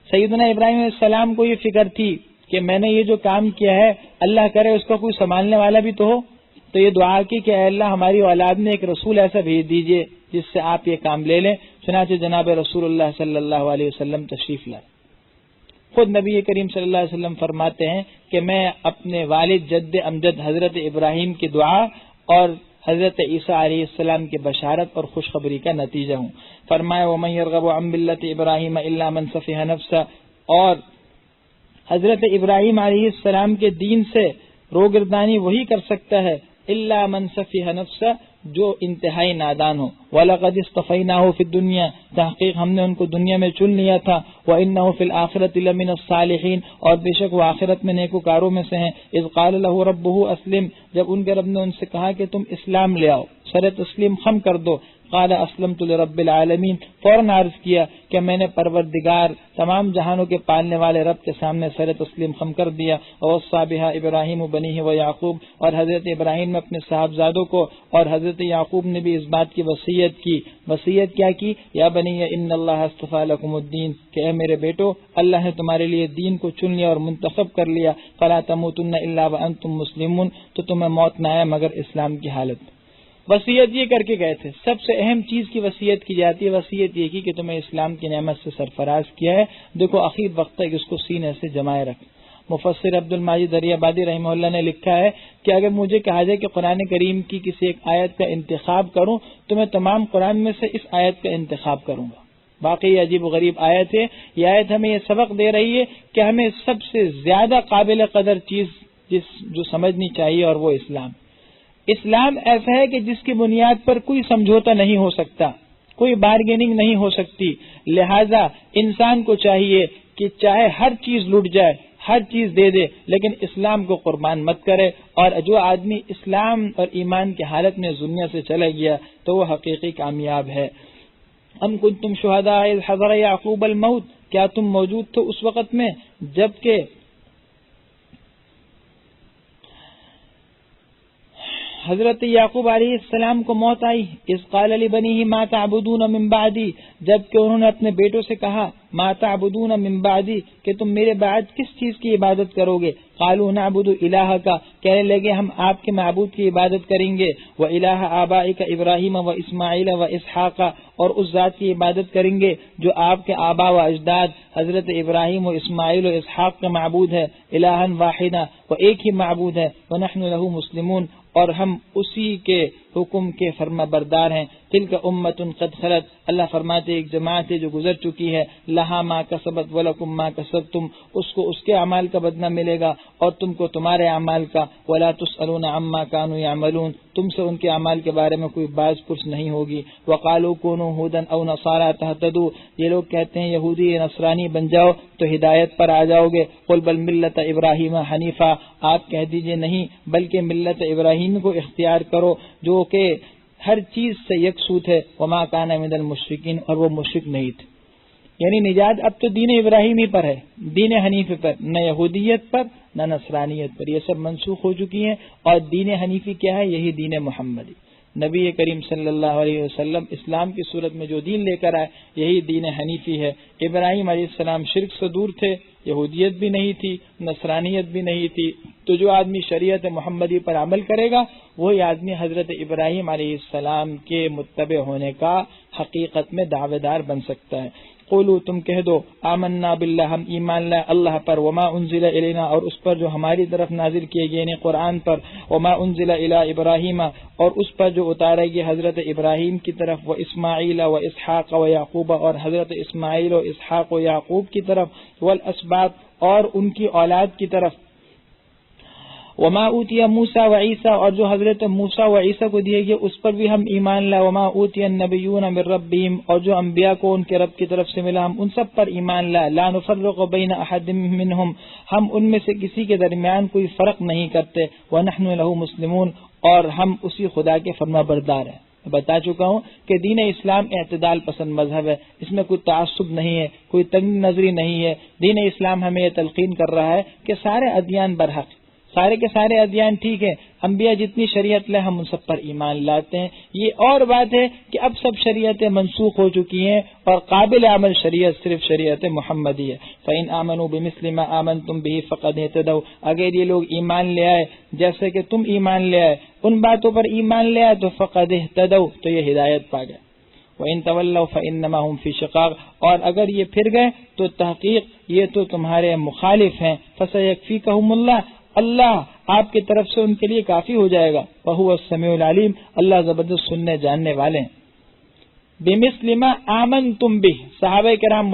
سیدنا ابراہیم علیہ السلام کو یہ فکر تھی کہ میں نے یہ جو کام کیا ہے اللہ کرے اس کا کوئی سنبھالنے والا بھی تو ہو، تو یہ دعا کی کہ اے اللہ ہماری اولاد میں ایک رسول ایسا بھیج دیجئے جس سے آپ یہ کام لے لیں۔ چنانچہ جناب رسول اللہ صلی اللہ علیہ وسلم تشریف لائے۔ خود نبی کریم صلی اللہ علیہ وسلم فرماتے ہیں کہ میں اپنے والد جد امجد حضرت ابراہیم کی دعا اور حضرت عیسیٰ علیہ السلام کی بشارت اور خوشخبری کا نتیجہ ہوں۔ فرمایا وَمَن يَرْغَبُ عَن مِّلَّةِ إِبْرَاهِيمَ إِلَّا مَن سَفِهَ نَفْسَهُ، اور حضرت ابراہیم علیہ السلام کے دین سے روگردانی وہی کر سکتا ہے الا من سفیہ نفسہ، جو انتہائی نادان ہو. وَلَقَدِ اصْطَفَيْنَاهُ فِي الدُّنْيَا، تحقیق ہم نے ان کو دنیا میں چن لیا تھا. وَإِنَّهُ فِي الْآخِرَةِ لَمِنَ الصَّالِحِينَ، اور بے شک وہ آخرت میں نیکوکاروں میں سے ہیں. اذ قال له ربه اسلم، جب ان کے رب نے ان سے کہا کہ تم اسلام لے آؤ، سر تسلیم خم کر دو. قال اسلمت لرب العالمین، فوراً عرض کیا کہ میں نے پروردگار تمام جہانوں کے پالنے والے رب کے سامنے سر تسلیم خم کر دیا. ووصى بها ابراہیم بنیہ ویعقوب، اور حضرت ابراہیم نے اپنے صاحبزادوں کو اور حضرت یعقوب نے بھی اس بات کی وصیت کی. وصیت کیا کی؟ یا بنی ان اللہ اصطفى لكم الدین، کہ اے میرے بیٹو اللہ نے تمہارے لیے دین کو چن لیا اور منتخب کر لیا. فلا تموتن الا وانتم مسلمون، تو تمہیں موت نہ آئے مگر اسلام کی حالت میں. وصیت یہ کر کے گئے تھے. سب سے اہم چیز کی وصیت کی جاتی ہے، وصیت یہ کی کہ تمہیں اسلام کی نعمت سے سرفراز کیا ہے، دیکھو اخیر وقت تک اس کو سینے سے جمائے رکھ. مفسر عبد الماجد دریابادی رحمہ اللہ نے لکھا ہے کہ اگر مجھے کہا جائے کہ قرآن کریم کی کسی ایک آیت کا انتخاب کروں تو میں تمام قرآن میں سے اس آیت کا انتخاب کروں گا. باقی عجیب و غریب آیت ہے. یہ آیت ہمیں یہ سبق دے رہی ہے کہ ہمیں سب سے زیادہ قابل قدر چیز جو سمجھنی چاہیے، اور وہ اسلام. اسلام ایسا ہے کہ جس کی بنیاد پر کوئی سمجھوتا نہیں ہو سکتا، کوئی بارگیننگ نہیں ہو سکتی. لہذا انسان کو چاہیے کہ چاہے ہر چیز لٹ جائے، ہر چیز دے دے، لیکن اسلام کو قربان مت کرے. اور جو آدمی اسلام اور ایمان کی حالت میں دنیا سے چلا گیا تو وہ حقیقی کامیاب ہے. ام کنتم شہداء اذ حضر یعقوب الموت، کیا تم موجود تھے اس وقت میں جبکہ حضرت یعقوب علیہ السلام کو موت آئی. اذ قال لبنیہ ما تعبدون من بعدی، جبکہ انہوں نے اپنے بیٹوں سے کہا ما تعبدون من بعدی، کہ تم میرے بعد کس چیز کی عبادت کرو گے. قالوا نعبد الہک، کہنے لگے ہم آپ کے معبود کی عبادت کریں گے. والہ آبائک ابراہیم و اسماعیل و اسحاق، اور اس ذات کی عبادت کریں گے جو آپ کے آبا و اجداد حضرت ابراہیم و اسماعیل و اسحاق کا معبود ہے. الہا واحدا، وہ ایک ہی معبود ہے. ونحن له مسلمون، اور ہم اسی کے حکم کے فرما بردار ہیں. تلک امت قد خلت، اللہ فرماتے ایک جماعت ہے جو گزر چکی ہے. لہا ما کسبت ولکم ما کسبتم، اس کو اس کے اعمال کا بدلہ ملے گا اور تم کو تمہارے اعمال کا. ولا تسألون عما كانوا يعملون، تم سے ان کے اعمال کے بارے میں کوئی باز پرس نہیں ہوگی. وقالوا كونوا هودا او نصارى تهتدوا، یہ لوگ کہتے ہیں یہودی یا نصرانی بن جاؤ تو ہدایت پر آ جاؤ گے. قل بل ملت ابراہیم حنیفا، آپ کہہ دیجئے نہیں بلکہ ملت ابراہیم کو اختیار کرو جو کہ ہر چیز سے یکسوت ہے. وما كان من المشرکین، اور وہ مشرک نہیں تھے. یعنی نجات اب تو دین ابراہیمی پر ہے، دین حنیفی پر، نہ یہودیت پر نہ نصرانیت پر. یہ سب منسوخ ہو چکی ہیں. اور دین حنیفی کیا ہے؟ یہی دین محمدی. نبی کریم صلی اللہ علیہ وسلم اسلام کی صورت میں جو دین لے کر آئے یہی دین حنیفی ہے. ابراہیم علیہ السلام شرک سے دور تھے، یہودیت بھی نہیں تھی، نصرانیت بھی نہیں تھی. تو جو آدمی شریعت محمدی پر عمل کرے گا وہی آدمی حضرت ابراہیم علیہ السلام کے متبع ہونے کا حقیقت میں دعوے دار بن سکتا ہے. قولوا، تم کہہ دو آمنا باللہ، ہم ایمان لائے اللہ پر. وما انزل الینا، اور اس پر جو ہماری طرف نازل کیے گئے یعنی قرآن پر. وما انزل الی ابراہیم، اور اس پر جو اتارے گئے حضرت ابراہیم کی طرف. و اسماعیل و اسحاق و یعقوب، اور حضرت اسماعیل و اسحاق و یعقوب کی طرف. والاسباط، اور ان کی اولاد کی طرف. وما اوتی موسیٰ و عیسیٰ، اور جو حضرت موسیٰ و عیسیٰ کو دیے گئے اس پر بھی ہم ایمان لائے. وما اوتی النبیون من ربہم، اور جو انبیاء کو ان کے رب کی طرف سے ملا ہم ان سب پر ایمان لائے. لا نفرق بین احد منہم، ہم ان میں سے کسی کے درمیان کوئی فرق نہیں کرتے. ونحن له مسلمون، اور ہم اسی خدا کے فرما بردار ہیں. بتا چکا ہوں کہ دین اسلام اعتدال پسند مذہب ہے، اس میں کوئی تعصب نہیں ہے، کوئی تنگ نظری نہیں ہے. دین اسلام ہمیں یہ تلقین کر رہا ہے کہ سارے ادیان برحق، سارے کے سارے ادیان ٹھیک ہیں، انبیاء جتنی شریعت لے ہم ان سب پر ایمان لاتے ہیں. یہ اور بات ہے کہ اب سب شریعتیں منسوخ ہو چکی ہیں اور قابل عمل شریعت صرف شریعت محمدی ہے. فَإِنْ آمَنُوا بِمِثْلِ مَا آمَنْتُمْ بِهِ فَقَدْ اهْتَدَوْا، اگر یہ لوگ ایمان لے آئے جیسے کہ تم ایمان لے آئے، ان باتوں پر ایمان لے آئے تو فَقَدْ اهْتَدَوْا، تو یہ ہدایت پا گئے. وَإِنْ تَوَلَّوْا فَإِنَّمَا هُمْ فِي شِقَاقٍ، اور اگر یہ پھر گئے تو تحقیق یہ تو تمہارے مخالف ہیں. فَسَيَكْفِيكَهُمُ اللَّهُ، اللہ آپ کی طرف سے ان کے لیے کافی ہو جائے گا. وَهُوَ السَّمِيعُ الْعَلِيمُ، اللہ زبردست سننے جاننے والے ہیں. بِمِثْلِ مَا آمَنْتُمْ بِهِ، صحابہ کرام